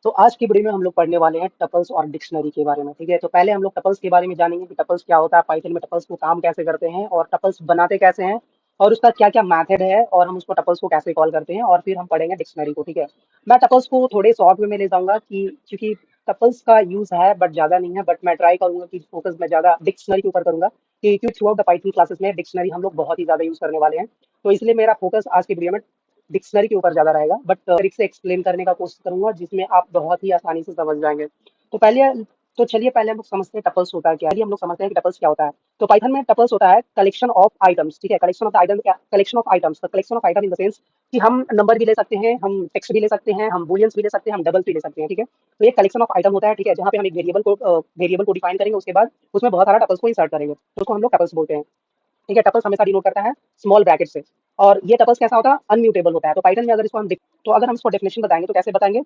तो आज की वीडियो में हम लोग पढ़ने वाले हैं टपल्स और डिक्शनरी के बारे में। ठीक है, तो पहले हम लोग टपल्स के बारे में जानेंगे कि टपल्स क्या होता है, पाइथन में टपल्स को काम कैसे करते हैं और टपल्स बनाते कैसे हैं और उसका क्या क्या मैथड है और हम उसको टपल्स को कैसे कॉल करते हैं, और फिर हम पढ़ेंगे डिक्शनरी को। ठीक है, मैं टपल्स को थोड़े शॉर्ट वे में ले जाऊंगा कि क्योंकि टपल्स का यूज है बट ज्यादा नहीं है, बट मैं ट्राई करूंगा कि फोकस मैं ज्यादा डिक्शनरी के ऊपर करूंगा क्योंकि through out the Python classes में डिक्शनरी हम लोग बहुत ही ज्यादा यूज करने वाले हैं। तो इसलिए मेरा फोकस आज की वीडियो में डिक्शनरी के ऊपर ज्यादा रहेगा, बट ट्रिक से एक्सप्लेन करने का कोशिश करूंगा जिसमें आप बहुत ही आसानी से समझ जाएंगे। तो पहले तो चलिए पहले हम लोग समझते हैं टपल्स होता है क्या। चलिए हम लोग समझते हैं कि टपल्स क्या होता है। तो पाइथन में टपल्स होता है कलेक्शन ऑफ आइटम्स। ठीक है, कलेक्शन ऑफ आइटम क्या, collection of items, collection of item in the sense कि हम नंबर भी ले सकते हैं, हम टेक्स्ट भी ले सकते हैं, हम बूलियंस भी ले सकते हैं, हम डबल भी ले सकते हैं। ठीक है, तो ये कलेक्शन ऑफ आइटम होता है। ठीक है, जहाँ पे हम एक वेरिएबल को डिफाइन करेंगे, उसके बाद उसमें बहुत सारा टपल्स को इंसर्ट करेंगे, तो उसको हम लोग टपल्स बोलते हैं। ठीक है, टपल्स हमेशा डिनोट करता है स्मॉल ब्रैकेट से। और ये टपल्स कैसा होता है, अनम्यूटेबल होता है। तो पाइथन में अगर इसको तो अगर हम इसको डेफिनेशन बताएंगे तो कैसे बताएंगे,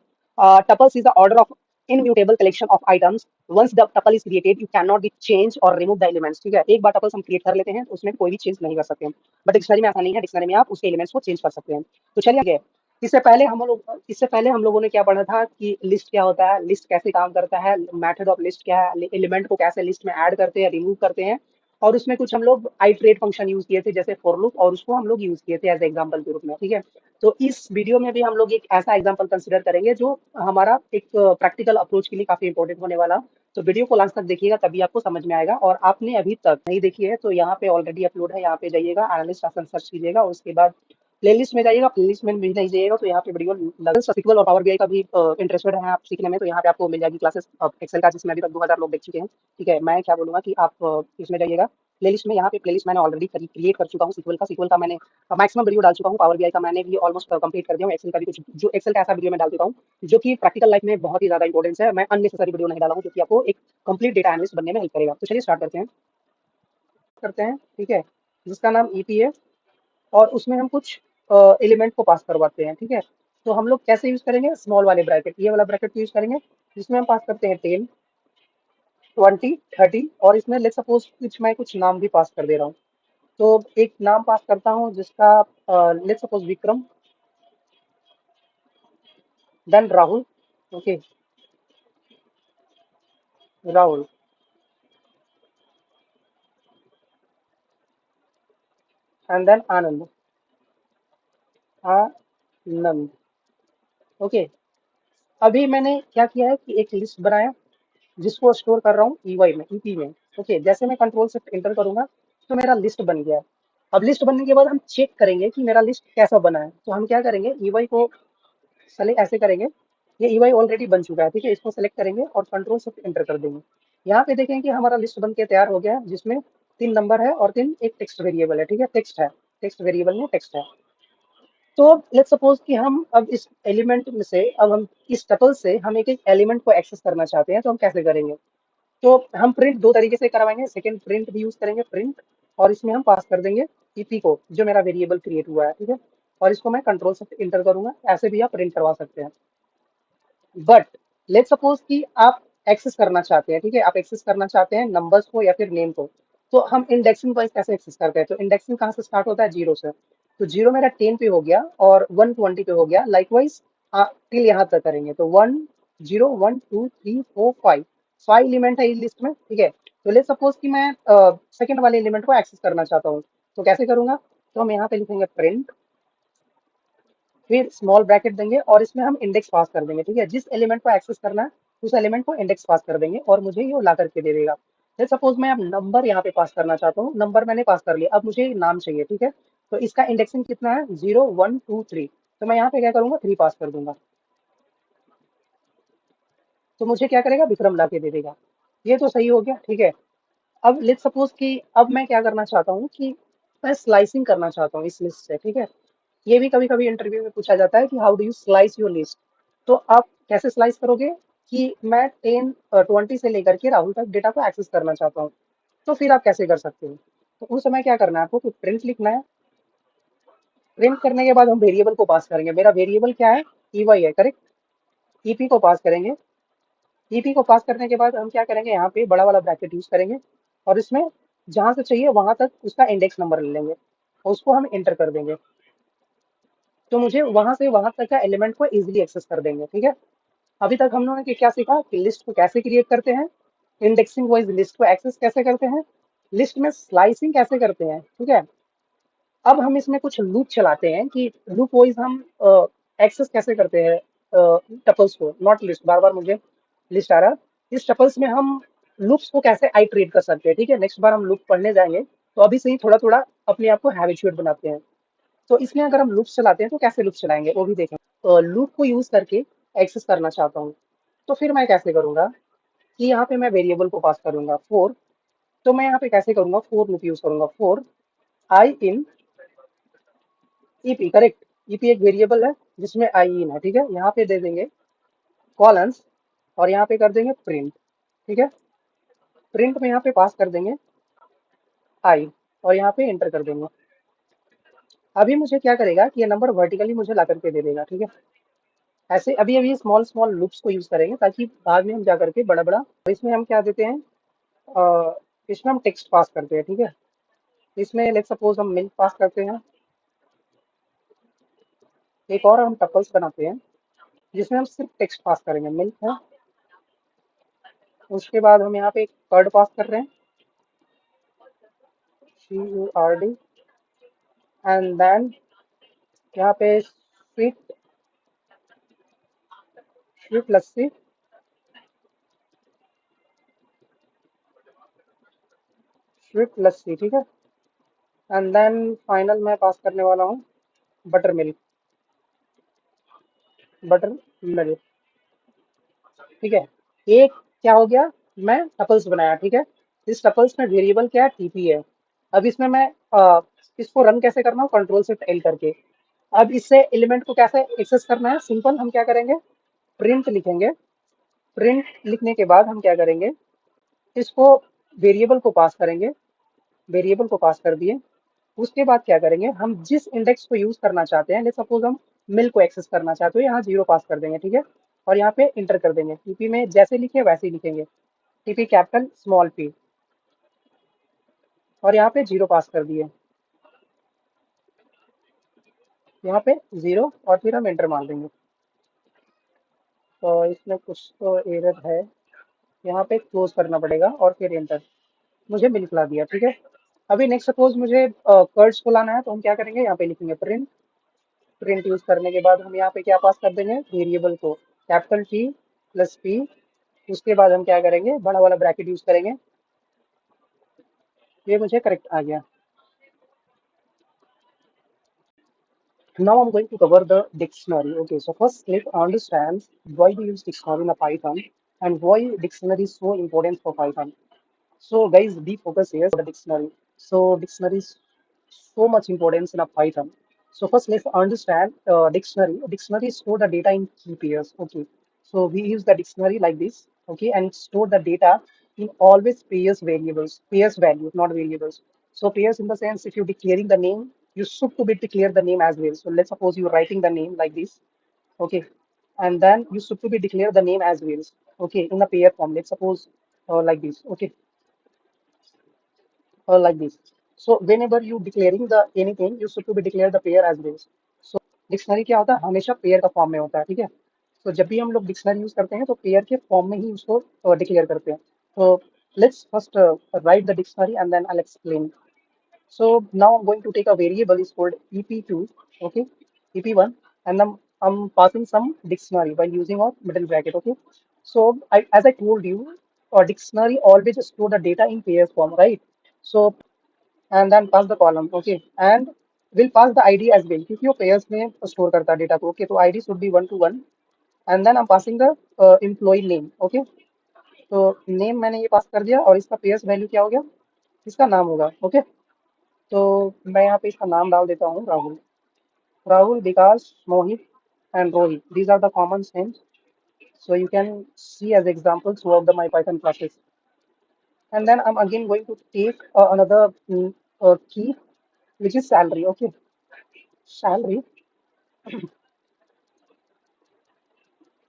tuples is the order of immutable collection of items. Once the tuple is created you can not be change or remove the elements. ठीक है, एक बार टपल्स हम क्रिएट कर लेते हैं तो उसमें कोई भी चेंज नहीं कर सकते हैं, बट डिक्शनरी में ऐसा नहीं है, डिक्शनरी में आप उसके एलिमेंट्स को चेंज कर सकते हैं। तो चलिए आगे। इससे पहले हम लोगों ने क्या पढ़ा था कि लिस्ट क्या होता है, लिस्ट कैसे काम करता है, मेथड ऑफ लिस्ट क्या है, एलिमेंट को कैसे लिस्ट में ऐड करते हैं, रिमूव करते हैं। और उसमें कुछ हम लोग आइटरेट फंक्शन यूज किए थे जैसे फॉर लूप, और उसको हम लोग यूज किए थे एज एग्जांपल के रूप में। ठीक है, तो इस वीडियो में भी हम लोग एक ऐसा एग्जांपल कंसीडर करेंगे जो हमारा एक प्रैक्टिकल अप्रोच के लिए काफी इंपॉर्टेंट होने वाला। तो वीडियो को लास्ट तक देखिएगा तभी आपको समझ में आएगा, और आपने अभी तक नहीं देखी है तो यहाँ पे ऑलरेडी अपलोड है, यहाँ पे जाइएगा, एनालिस्ट आसन सर्च कीजिएगा, उसके बाद प्लेलिस्ट में जाइएगा, प्लेलिस्ट में भी नहीं जाइएगा तो यहाँ पे वीडियो लगन SQL और पावर बीआई का भी इंटरेस्टेड है आप सीखने में, तो यहाँ पे आपको मिल जाएगी क्लासेस एक्सेल का, जिसमें अभी तक 2000 लोग देख चुके हैं। ठीक है, मैं क्या बोलूंगा कि आप इसमें जाइएगा प्लेलिस्ट में। यहाँ पे प्लेलिस्ट मैंने ऑलरेडी क्रिएट कर चुका हूँ, सीक्वल का मैंने मैक्सिमम वीडियो डाल चुका हूँ, पावर बीआई का मैंने भी ऑलमोस्ट कंप्लीट कर दिया हूँ, एक्सेल का भी कुछ जो एक्सेल का ऐसा वीडियो मैं डाल चुका हूँ जो कि प्रैक्टिकल लाइफ में बहुत ही ज्यादा इंपॉर्टेंस है। मैं अननेसेसरी वीडियो नहीं डाला हूँ जो कि आपको एक कंप्लीट डेटा एनालिस्ट बनने में हेल्प करेगा। तो चलिए स्टार्ट करते हैं। ठीक है, जिसका नाम ईपी है, और उसमें हम कुछ एलिमेंट को पास करवाते हैं। ठीक है, तो हम लोग कैसे यूज करेंगे, स्मॉल वाले ब्रैकेट, ये वाला ब्रैकेट यूज करेंगे जिसमें हम पास करते हैं 10, 20, 30, और इसमें लेट सपोज कुछ नाम भी पास कर दे रहा हूँ। तो एक नाम पास करता हूँ जिसका let suppose Vikram, then Rahul. Okay, Rahul and then Anand, Anand. Okay, अभी मैंने क्या किया है कि एक लिस्ट बनाया जिसको स्टोर कर रहा हूँ ईवाई में, ईपी में। ओके, जैसे मैं कंट्रोल शिफ्ट इंटर करूंगा तो मेरा लिस्ट बन गया है। अब लिस्ट बनने के बाद हम चेक करेंगे कि मेरा लिस्ट कैसा बना है, तो हम क्या करेंगे, ईवाई को सेलेक्ट ऐसे करेंगे, ये ईवाई ऑलरेडी बन चुका है। ठीक है, इसको सेलेक्ट करेंगे और कंट्रोल शिफ्ट इंटर कर देंगे। यहाँ पे देखेंगे कि हमारा लिस्ट बन के तैयार हो गया है, जिसमें 3 नंबर है और एक टेक्स्ट वेरिएबल है। ठीक है, टेक्स्ट है, टेक्स्ट वेरिएबल में टेक्स्ट है। तो लेट्स सपोज कि हम अब इस एलिमेंट में से, अब हम इस टपल से हम एक एक एलिमेंट को एक्सेस करना चाहते हैं, तो हम कैसे करेंगे। तो हम प्रिंट दो तरीके से करवाएंगे, सेकंड प्रिंट भी यूज करेंगे, प्रिंट, और इसमें हम पास कर देंगे ईपी को जो मेरा वेरिएबल क्रिएट हुआ है। ठीक है, और इसको मैं कंट्रोल से इंटर करूंगा, ऐसे भी आप प्रिंट करवा सकते हैं। बट लेट सपोज कि आप एक्सेस करना चाहते हैं, ठीक है, आप एक्सेस करना चाहते हैं नंबर्स को या फिर नेम को, तो हम इंडेक्सिंग वाइज कैसे एक्सेस करते हैं। तो इंडेक्सिंग कहाँ से स्टार्ट होता है, जीरो से। तो जीरो मेरा 10 पे हो गया और 120 पे हो गया, लाइकवाइज टिल यहाँ तक करेंगे तो 1 0 1 2 3 4 5, 5 एलिमेंट है इस लिस्ट में। ठीक है, तो लेट सपोज कि मैं सेकंड वाले एलिमेंट को एक्सेस करना चाहता हूँ, तो कैसे करूंगा, तो हम यहाँ पे लिखेंगे प्रिंट, फिर स्मॉल ब्रैकेट देंगे और इसमें हम इंडेक्स पास कर देंगे। ठीक है, जिस एलिमेंट को एक्सेस करना है उस एलिमेंट को इंडेक्स पास कर देंगे और मुझे ये ला करके दे देगा। जैसे सपोज मैं अब नंबर यहाँ पे पास करना चाहता हूँ, नंबर मैंने पास कर लिया, अब मुझे नाम चाहिए। ठीक है, तो इसका इंडेक्सिंग कितना है, 0 1 2 3, तो मैं यहाँ पे क्या करूंगा, 3 पास कर दूंगा, तो मुझे क्या करेगा, विक्रम ला के दे देगा। ये तो सही हो गया। ठीक है, अब लेट सपोज कि अब मैं क्या करना चाहता हूँ कि मैं स्लाइसिंग करना चाहता हूँ इस लिस्ट से। ठीक है, ये भी कभी कभी इंटरव्यू में पूछा जाता है कि how do you slice your list. तो आप कैसे स्लाइस करोगे कि मैं 10 20 से लेकर के राहुल तक डेटा को एक्सेस करना चाहता हूँ, तो फिर आप कैसे कर सकते हो। तो उस समय क्या करना है आपको, प्रिंट लिखना है। प्रिंट करने के बाद हम वेरिएबल को पास करेंगे, मेरा वेरिएबल क्या है, ईवाई है, करेक्ट। ईपी को पास करेंगे, ईपी को पास करने के बाद हम क्या करेंगे, यहाँ पे बड़ा वाला ब्रैकेट यूज करेंगे और इसमें जहां से चाहिए वहां तक उसका इंडेक्स नंबर ले लेंगे और उसको हम एंटर कर देंगे, तो मुझे वहां से वहां तक का एलिमेंट को इजीली एक्सेस कर देंगे। ठीक है, अभी तक हम लोगों ने क्या सीखा कि लिस्ट को कैसे क्रिएट करते हैं, इंडेक्सिंग वाइज लिस्ट को एक्सेस कैसे करते हैं, लिस्ट में स्लाइसिंग कैसे करते हैं, ठीक है। अब हम इसमें कुछ लूप चलाते हैं कि लूप वाइज हम एक्सेस कैसे करते हैं टपल्स को, नॉट लिस्ट, बार बार मुझे लिस्ट आ रहा। इस टपल्स में हम लूप्स को कैसे आइट्रेट कर सकते हैं, ठीक है। नेक्स्ट बार हम लूप पढ़ने जाएंगे, तो अभी से ही थोड़ा थोड़ा अपने आप को हैबिचुएट बनाते हैं। तो इसमें अगर हम लूप्स चलाते हैं तो कैसे लूप्स चलाएंगे वो भी देखेंगे। तो लूप को यूज करके एक्सेस करना चाहता हूँ, तो फिर मैं कैसे करूंगा कि यहाँ पे मैं वेरिएबल को पास करूंगा फोर। तो मैं यहाँ पे कैसे करूंगा, फोर लूप यूज करूंगा, फोर आई इन ईपी, करेक्ट। ईपी एक वेरिएबल है जिसमें आई इन है, ठीक है। यहाँ पे दे देंगे कॉलन्स और यहाँ पे कर देंगे प्रिंट, ठीक है। प्रिंट में यहाँ पे पास कर देंगे आई और यहाँ पे एंटर कर देंगे। अभी मुझे क्या करेगा कि ये नंबर वर्टिकली मुझे ला करके दे देगा, ठीक है। ऐसे अभी अभी स्मॉल स्मॉल लूप्स को यूज करेंगे ताकि बाद में हम जा करके बड़ा बड़ा, इसमें हम क्या देते हैं, इसमें हम टेक्स्ट पास करते हैं, ठीक है। इसमें लेट्स सपोज हम मिल्क पास करते हैं। एक और हम टपल्स बनाते हैं जिसमें हम सिर्फ टेक्स्ट पास करेंगे, मिल्क है। उसके बाद हम यहाँ पे कर्ड पास कर रहे हैं, CURD, एंड देन यहाँ पे स्वीट, स्वीट लस्सी, स्वीट लस्सी, ठीक है। एंड देन फाइनल मैं पास करने वाला हूँ बटर मिल्क, बटर मिल्क, ठीक है। एक क्या हो गया, मैं टपल्स बनाया, ठीक है। इस टपल्स में वेरिएबल क्या है, टीपी है। अब इसमें मैं इसको रन कैसे करना हूँ, कंट्रोल शिफ्ट एल करके। अब इससे एलिमेंट को कैसे एक्सेस करना है, सिंपल, हम क्या करेंगे, प्रिंट लिखेंगे। प्रिंट लिखने के बाद हम क्या करेंगे, इसको वेरिएबल को पास करेंगे, वेरिएबल को पास कर दिए। उसके बाद क्या करेंगे, हम जिस इंडेक्स को यूज करना चाहते हैं, लेट्स सपोज हम मिल को एक्सेस करना चाहते हो, यहाँ जीरो पास कर देंगे, ठीक है। और यहाँ पे इंटर कर देंगे, टीपी में जैसे लिखे वैसे ही लिखेंगे, टीपी कैपिटल स्मॉल पी, और यहाँ पे जीरो पास कर दिए, यहाँ पे जीरो, और फिर हम एंटर मार देंगे। तो इसमें कुछ तो एरर है, यहाँ पे क्लोज करना पड़ेगा और फिर एंटर, मुझे मिल ला दिया, ठीक है। अभी नेक्स्ट सपोज मुझे कर्ड्स को लाना है, तो हम क्या करेंगे, यहाँ पे लिखेंगे प्रिंट। प्रिंट यूज करने के बाद हम यहाँ पे क्या पास कर देंगे, वेरिएबल को कैपिटल टी प्लस पी। उसके बाद हम क्या करेंगे, बड़ा वाला ब्रैकेट यूज करेंगे। ये मुझे करेक्ट आ गया। Now I'm going to cover the dictionary. Okay, so first let's understand why we use dictionary in a Python and why dictionary is so important for Python. So guys, be focused here for the dictionary. So dictionary is so much importance in a Python. So first let's understand dictionary. Dictionary store the data in key pairs. Okay. So we use the dictionary like this. Okay, and store the data in always pairs variables, pairs values, not variables. So pairs in the sense if you're declaring the name, you should to be declare the name as well. So let's suppose you're writing the name like this. Okay, and then you should to be declare the name as well. Okay, in a pair form. Let's suppose like this. Okay, or like this. So whenever you declaring the anything, you should to be declare the pair as well. So dictionary क्या होता है, हमेशा pair का form में होता है, ठीक है। तो जब भी हम लोग डिक्शनरी यूज करते हैं तो पेयर के फॉर्म में ही उसको डिक्लेयर करते हैं। तो let's first write the dictionary and then I explain. So now I'm going to take a variable is called EP2, okay, EP1, and I'm passing some dictionary by using a middle bracket, okay. So as I told you, a dictionary always store the data in pairs form, right? So and then pass the column, okay, and we'll pass the ID as well क्योंकि वो pairs में store करता है data को, okay, तो ID should be 1 to 1, and then I'm passing the employee name, okay। तो name मैंने ये पास कर दिया और इसका pairs value क्या हो गया, इसका नाम होगा, ओके। तो मैं यहाँ पे इसका नाम डाल देता हूँ राहुल, राहुल, विकास, मोहित and Rohit. These are the common names. So you can see as examples throughout the my Python classes. And then I'm again going to take another key, which is salary. Okay, salary,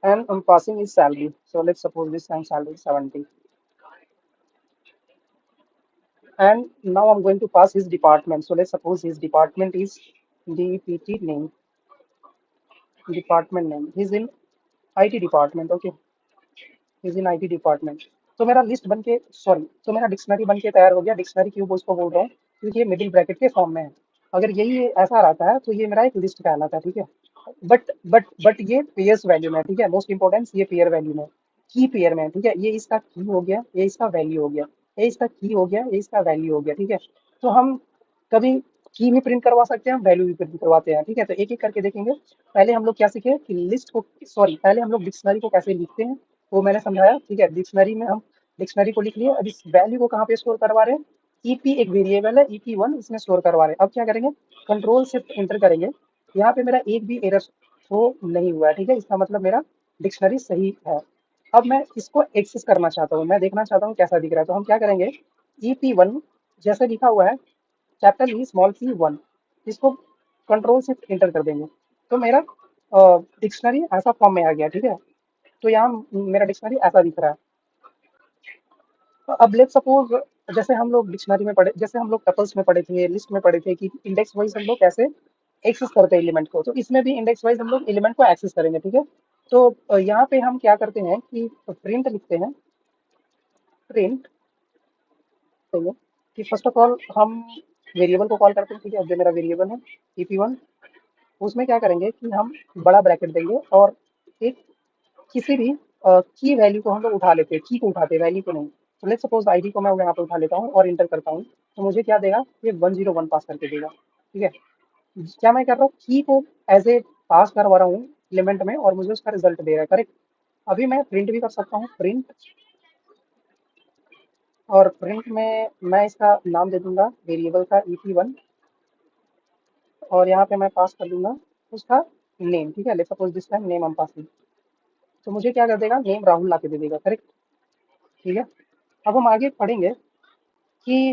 and I'm passing is salary. So let's suppose this time salary 70. And now I'm going to pass his department. So let's suppose his department is DPT name, department name. He's in IT department, okay, is in IT department. तो मेरा list बन के, sorry, तो मेरा dictionary बन के तैयार हो गया। डिक्शनरी क्यों उसको बोल रहा हूँ, क्योंकि ये मिडिल ब्रैकेट के फॉर्म में है। अगर यही ऐसा रहता है तो ये मेरा एक लिस्ट कहलाता है, ठीक है। बट ये पेयर्स वैल्यू में है, ठीक है। मोस्ट इंपॉर्टेंस ये पेयर वैल्यू में, की पेयर में है, ठीक है। ये इसका की हो गया, ये इसका वैल्यू हो गया, ये इसका की हो गया, ये इसका वैल्यू हो गया, ठीक है। तो हम कभी की भी प्रिंट करवा सकते हैं, हम वैल्यू भी प्रिंट करवाते हैं, ठीक है। तो एक एक करके देखेंगे। पहले हम लोग क्या सीखे कि लिस्ट को, सॉरी, पहले हम लोग डिक्शनरी को कैसे लिखते हैं वो मैंने समझाया, ठीक है। डिक्शनरी में हम डिक्शनरी को लिख लिए। अब इस वैल्यू को कहाँ पे स्टोर करवा रहे हैं, ईपी एक वेरिएबल है, ईपी1 इसमें स्टोर करवा रहे हैं। अब क्या करेंगे, कंट्रोल शिफ्ट इंटर करेंगे। यहाँ पे मेरा एक भी एरर शो नहीं हुआ है, ठीक है। इसका मतलब मेरा डिक्शनरी सही है। अब मैं इसको एक्सेस करना चाहता हूँ, मैं देखना चाहता हूँ कैसा दिख रहा है। तो हम क्या करेंगे, ईपी1 जैसे लिखा हुआ है, कैपिटल ई स्मॉल p1, इसको कंट्रोल से इंटर कर देंगे। तो मेरा डिक्शनरी ऐसा फॉर्म में आ गया, ठीक है। तो यहाँ मेरा डिक्शनरी ऐसा दिख रहा है। तो अब लेट्स सपोज, जैसे हम लोग डिक्शनरी में पढ़े, जैसे हम लोग टपल्स में पढ़े थे, लिस्ट में पढ़े थे कि इंडेक्स वाइज हम लोग कैसे एक्सेस करते हैं एलिमेंट को, तो इसमें भी इंडेक्स वाइज हम लोग एलिमेंट को एक्सेस करेंगे, ठीक है। तो यहाँ पे हम क्या करते हैं कि प्रिंट लिखते हैं, प्रिंट, ठीक है। कि फर्स्ट ऑफ ऑल हम वेरिएबल को कॉल करते हैं, ठीक है। अब जो मेरा वेरिएबल है ep1, उसमें क्या करेंगे कि हम बड़ा ब्रैकेट देंगे और एक किसी भी की वैल्यू को हम लोग उठा लेते हैं, की को उठाते हैं, वैल्यू को नहीं। तो लेट्स सपोज आईडी को मैं यहाँ पे उठा लेता हूँ और इंटर करता हूँ। तो मुझे क्या देगा, ये 101 पास करके देगा, ठीक है। क्या मैं कर रहा हूँ, की को एज ए पास करवा रहा हूँ एलिमेंट में और मुझे उसका रिजल्ट दे रहा है, करेक्ट। अभी मैं प्रिंट भी कर सकता हूँ, प्रिंट, और प्रिंट में मैं इसका नाम दे दूंगा वेरिएबल का ep1, और यहाँ पे मैं पास कर दूंगा उसका नेम, ठीक है। Let's suppose this time name हम पास, तो मुझे क्या कर देगा, नेम राहुल ला के दे देगा, करेक्ट, ठीक है। अब हम आगे पढ़ेंगे कि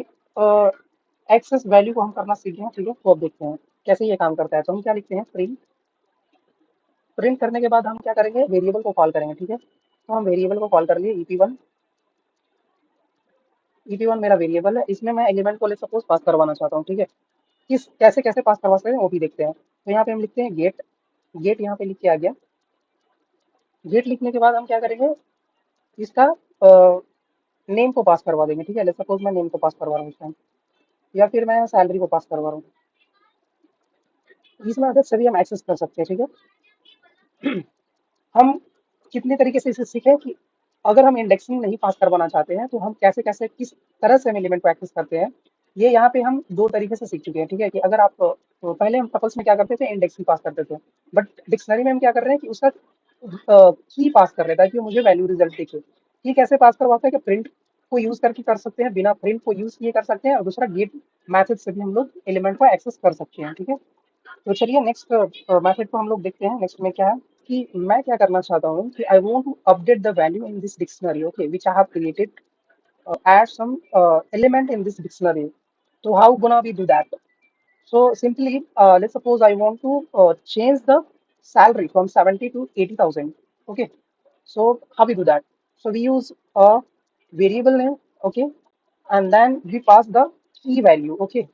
एक्सेस वैल्यू को हम करना सीखे हैं, ठीक है। तो अब देखते हैं कैसे ये काम करता है। तो हम क्या लिखते हैं, प्रिंट, प्रिंट करने के बाद हम क्या करेंगे, वेरिएबल को कॉल करेंगे, ठीक है। तो हम वेरिएबल को कॉल कर लिए ep1, ep1 मेरा वेरिएबल है, इसमें मैं एलिमेंट को ले सपोज पास करवाना चाहता हूँ, ठीक है। किस कैसे कैसे पास करवा सकते हैं वो भी देखते हैं। तो यहाँ पे हम लिखते हैं गेट, गेट यहाँ पे लिख के आ गया। गेट लिखने के बाद हम क्या करेंगे, इसका नेम को पास करवा देंगे, ठीक है। लेट्स सपोज मैं नेम को पास करवा रहा हूँ इस टाइम, या फिर मैं सैलरी को पास करवा रहा हूँ। इसमें अगर सभी हम एक्सेस कर सकते हैं, ठीक है। हम कितने तरीके से इसे सीखे कि अगर हम इंडेक्सिंग नहीं पास करवाना चाहते हैं तो हम कैसे कैसे किस तरह से हम एलिमेंट को एक्सेस करते हैं। ये यहाँ पे हम दो तरीके से सीख चुके हैं, ठीक है। कि अगर आप तो पहले हम टपल्स में क्या करते थे, इंडेक्सिंग पास करते थे, बट डिक्शनरी में हम क्या कर रहे हैं कि उसका की पास कर रहे हैं ताकि वो मुझे वैल्यू रिजल्ट दिखे। की कैसे पास करवाते हैं कि प्रिंट को यूज करके कर सकते हैं, बिना प्रिंट को यूज किए कर सकते हैं, और दूसरा गेट मैथड से भी हम लोग एलिमेंट को एक्सेस कर सकते हैं, ठीक है। तो चलिए नेक्स्ट मैथड को हम लोग देखते हैं। नेक्स्ट में क्या है कि मैं क्या करना चाहता हूँ कि I want to update the value in this dictionary, okay, which I have created, add some element in this dictionary. So how gonna we do that? So simply, let's suppose I want to change the salary from 70 to 80,000. Okay. So how we do that? So we use a variable name, okay, and then we pass the key value, okay,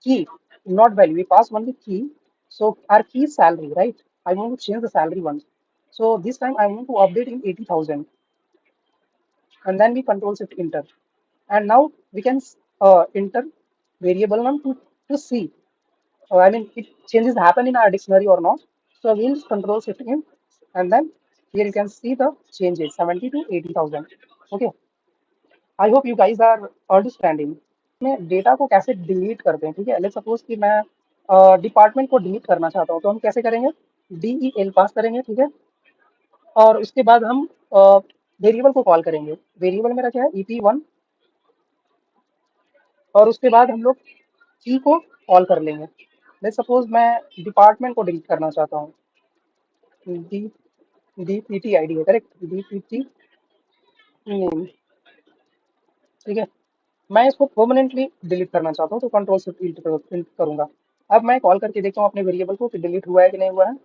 key, not value. We pass only key. So our key is salary, right? I want to change the salary once. So this time I want to update in 80,000, and then we control shift enter. And now we can enter variable name to see. I mean, it changes happen in our dictionary or not. So we'll control shift in, and then here you can see the changes 70 to 80,000. Okay. I hope you guys are understanding. में data को कैसे delete करते हैं, ठीक है। Let's suppose कि मैं department को डिलीट करना चाहता हूँ, तो हम कैसे करेंगे, DEL पास करेंगे, ठीक है। और उसके बाद हम वेरिएबल को कॉल करेंगे। वेरिएबल मेरा क्या है, ep1, और उसके बाद हम लोग की को कॉल कर लेंगे। लेट्स सपोज मैं डिपार्टमेंट को डिलीट करना चाहता हूँ, डी DPT आईडी है, करेक्ट, DPT नेम, ठीक है। मैं इसको परमानेंटली डिलीट करना चाहता हूँ, तो कंट्रोल से प्रिंट करूंगा। अब मैं कॉल करके देखता हूँ अपने वेरिएबल को कि डिलीट हुआ है कि नहीं हुआ है।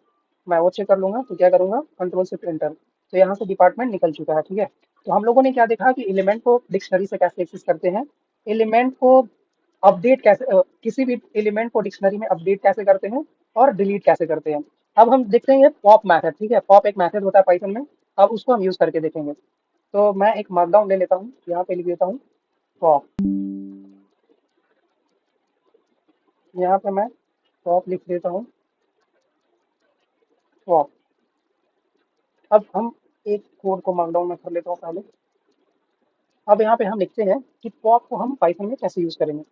मैं वो चेक कर लूंगा। तो क्या करूंगा, कंट्रोल से प्रिंटर, तो यहाँ से डिपार्टमेंट निकल चुका है, ठीक है। तो हम लोगों ने क्या देखा कि एलिमेंट को डिक्शनरी से कैसे एक्सेस करते हैं, एलिमेंट को अपडेट कैसे किसी भी एलिमेंट को डिक्शनरी में अपडेट कैसे करते हैं और डिलीट कैसे करते हैं। अब हम देखते हैं ये पॉप मैथड, ठीक है, पॉप एक मैथड होता है पाइथन में। अब उसको हम यूज करके देखेंगे। तो मैं एक मार्कडाउन ले लेता हूँ, यहाँ पे लिख देता हूँ पॉप। यहाँ पे मैं पॉप लिख देता हूँ, पॉप। अब हम एक कोड को मार्कडाउन में कर लेता हूँ पहले। अब यहाँ पे हम लिखते हैं कि पॉप को हम पाइथन में कैसे यूज करेंगे।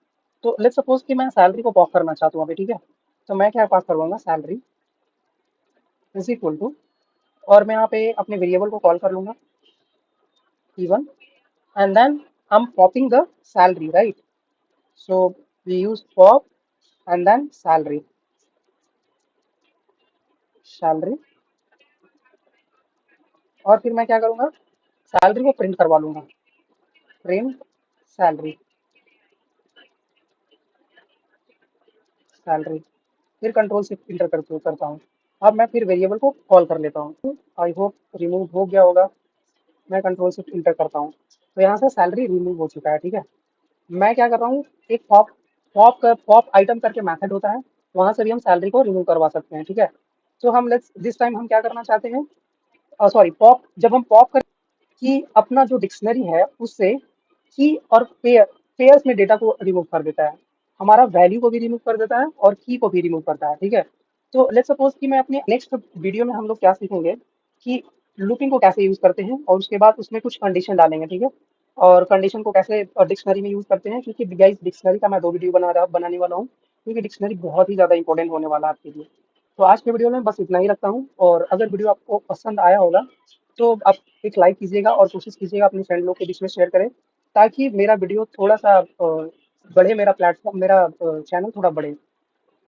तो लेट्स सपोज कि मैं सैलरी को पॉप करना चाहता हूँ अभी, ठीक है। तो मैं क्या पास करवाऊंगा, सैलरी इज इक्वल टू, और मैं यहाँ पे अपने वेरिएबल को कॉल कर लूंगा even, and then I'm popping the salary, right? So we use pop and then salary, salary, और फिर मैं क्या करूँगा, सैलरी को प्रिंट करवा लूंगा, प्रिंट सैलरी, सैलरी। फिर कंट्रोल से इंटर करता हूँ। अब मैं फिर वेरिएबल को कॉल कर लेता हूँ। आई होप रिमूव हो गया होगा। मैं कंट्रोल से इंटर करता हूँ, तो यहाँ से सैलरी रिमूव हो चुका है, ठीक है। मैं क्या कर रहा हूँ, एक पॉप, पॉप आइटम करके मेथड होता है, वहां से भी हम सैलरी को रिमूव करवा सकते हैं, ठीक है। तो हम लेट्स दिस टाइम हम क्या करना चाहते हैं, सॉरी, पॉप, जब हम पॉप करें कि अपना जो डिक्शनरी है उससे की और पेयर्स में डेटा को रिमूव कर देता है, हमारा वैल्यू को भी रिमूव कर देता है और की को भी रिमूव करता है, ठीक है। तो लेट्स सपोज कि मैं अपने नेक्स्ट वीडियो में हम लोग क्या सीखेंगे कि लूपिंग को कैसे यूज करते हैं, और उसके बाद उसमें कुछ कंडीशन डालेंगे, ठीक है। और कंडीशन को कैसे डिक्शनरी में यूज करते हैं, क्योंकि गाइस डिक्शनरी का मैं 2 वीडियो बनाने वाला हूँ, क्योंकि डिक्शनरी बहुत ही ज्यादा इंपॉर्टेंट होने वाला है आपके लिए। तो आज के वीडियो में बस इतना ही रखता हूँ, और अगर वीडियो आपको पसंद आया होगा तो आप एक लाइक कीजिएगा और कोशिश कीजिएगा अपने फ्रेंड लोग के बीच में शेयर करें, ताकि मेरा वीडियो थोड़ा सा बढ़े, मेरा प्लेटफॉर्म, मेरा चैनल थोड़ा बढ़े।